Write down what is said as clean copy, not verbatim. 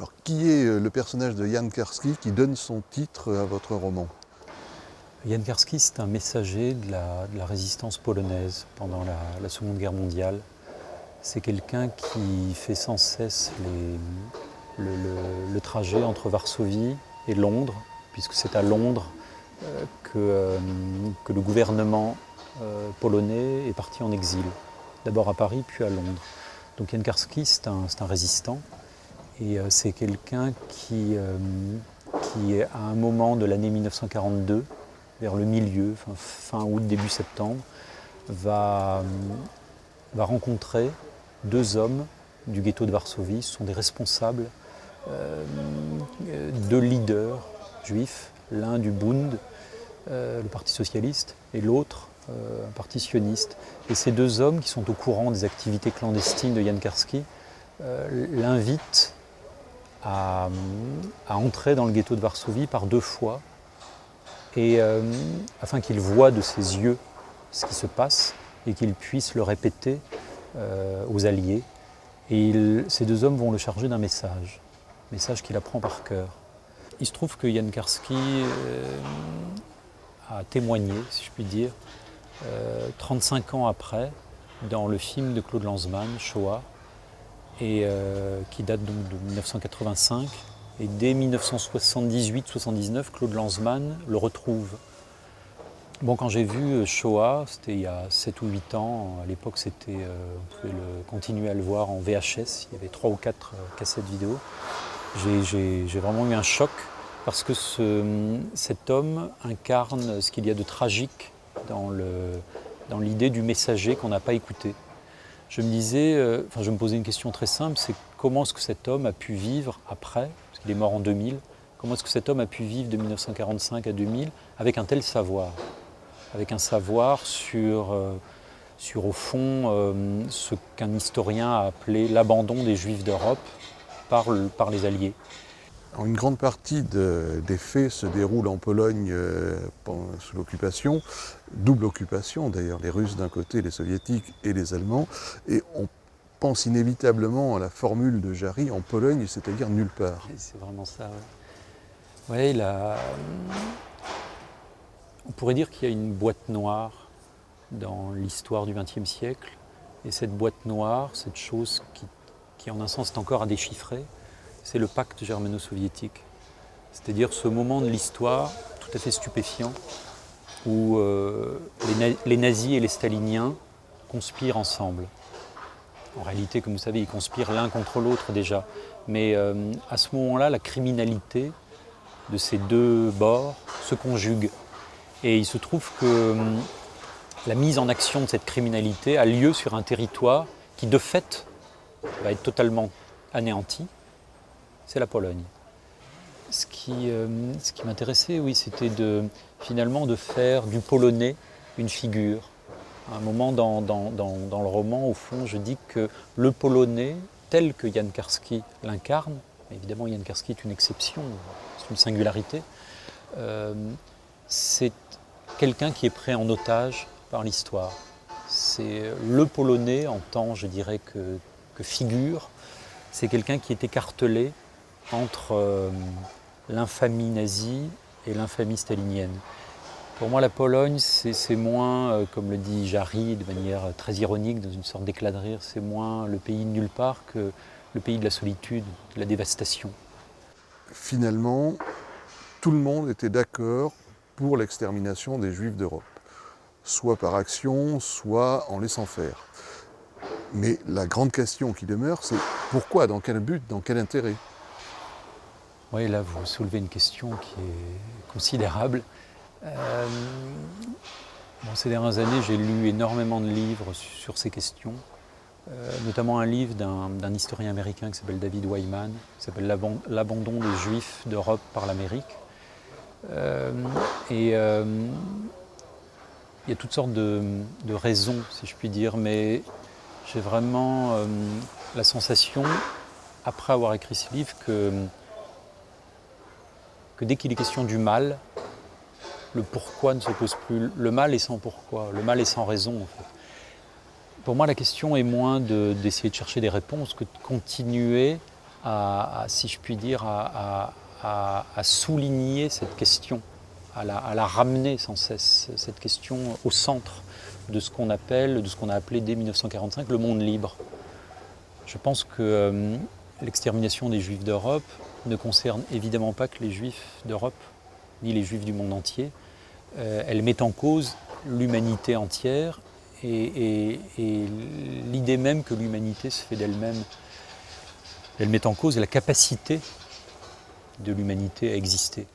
Alors, qui est le personnage de Jan Karski qui donne son titre à votre roman? Jan Karski, c'est un messager de la résistance polonaise pendant la Seconde Guerre mondiale. C'est quelqu'un qui fait sans cesse le trajet entre Varsovie et Londres, puisque c'est à Londres que le gouvernement polonais est parti en exil. D'abord à Paris, puis à Londres. Donc Jan Karski, c'est un résistant. Et c'est quelqu'un qui, à un moment de l'année 1942, vers le milieu, fin août, début septembre, va rencontrer deux hommes du ghetto de Varsovie. Ce sont des responsables, deux leaders juifs, l'un du Bund, le Parti socialiste, et l'autre, un parti sioniste. Et ces deux hommes, qui sont au courant des activités clandestines de Jan Karski, l'invitent à entrer dans le ghetto de Varsovie par deux fois, et afin qu'il voie de ses yeux ce qui se passe et qu'il puisse le répéter aux Alliés. Et ces deux hommes vont le charger d'un message qu'il apprend par cœur. Il se trouve que Jan Karski a témoigné, si je puis dire, 35 ans après, dans le film de Claude Lanzmann, Shoah, et qui date donc de 1985. Et dès 1978-79, Claude Lanzmann le retrouve. Bon, quand j'ai vu Shoah, c'était il y a 7 ou 8 ans. À l'époque, on pouvait continuer à le voir en VHS. Il y avait 3 ou 4 cassettes vidéo. J'ai vraiment eu un choc parce que cet homme incarne ce qu'il y a de tragique dans l'idée du messager qu'on n'a pas écouté. Je me posais une question très simple, c'est comment est-ce que cet homme a pu vivre après, parce qu'il est mort en 2000, comment est-ce que cet homme a pu vivre de 1945 à 2000 avec un tel savoir, avec un savoir sur au fond, ce qu'un historien a appelé l'abandon des Juifs d'Europe par les Alliés. Alors, une grande partie des faits se déroule en Pologne sous l'occupation, double occupation d'ailleurs, les Russes d'un côté, les Soviétiques et les Allemands, et on pense inévitablement à la formule de Jarry en Pologne, c'est-à-dire nulle part. C'est vraiment ça, oui. Ouais, on pourrait dire qu'il y a une boîte noire dans l'histoire du XXe siècle, et cette boîte noire, cette chose qui en un sens est encore à déchiffrer, c'est le pacte germano-soviétique. C'est-à-dire ce moment de l'histoire tout à fait stupéfiant où les nazis et les staliniens conspirent ensemble. En réalité, comme vous savez, ils conspirent l'un contre l'autre déjà. Mais à ce moment-là, la criminalité de ces deux bords se conjugue. Et il se trouve que la mise en action de cette criminalité a lieu sur un territoire qui, de fait, va être totalement anéanti. C'est la Pologne. Ce qui m'intéressait, oui, c'était finalement de faire du Polonais une figure. À un moment dans le roman, au fond, je dis que le Polonais, tel que Jan Karski l'incarne, évidemment Jan Karski est une exception, c'est une singularité, c'est quelqu'un qui est pris en otage par l'histoire. C'est le Polonais en tant, je dirais, que figure, c'est quelqu'un qui est écartelé entre l'infamie nazie et l'infamie stalinienne. Pour moi, la Pologne, c'est moins, comme le dit Jarry de manière très ironique, dans une sorte d'éclat de rire, c'est moins le pays de nulle part que le pays de la solitude, de la dévastation. Finalement, tout le monde était d'accord pour l'extermination des Juifs d'Europe, soit par action, soit en laissant faire. Mais la grande question qui demeure, c'est pourquoi, dans quel but, dans quel intérêt? Oui, là, vous soulevez une question qui est considérable. Ces dernières années, j'ai lu énormément de livres sur ces questions, notamment un livre d'un historien américain qui s'appelle David Wyman, qui s'appelle L'abandon des Juifs d'Europe par l'Amérique. Il y a toutes sortes de raisons, si je puis dire, mais j'ai vraiment la sensation, après avoir écrit ce livre, que dès qu'il est question du mal, le pourquoi ne se pose plus. Le mal est sans pourquoi, le mal est sans raison en fait. Pour moi, la question est moins d'essayer de chercher des réponses que de continuer si je puis dire, à souligner cette question, à la ramener sans cesse, cette question au centre de ce qu'on a appelé dès 1945 le monde libre. Je pense que l'extermination des Juifs d'Europe ne concerne évidemment pas que les Juifs d'Europe, ni les Juifs du monde entier. Elle met en cause l'humanité entière et l'idée même que l'humanité se fait d'elle-même. Elle met en cause la capacité de l'humanité à exister.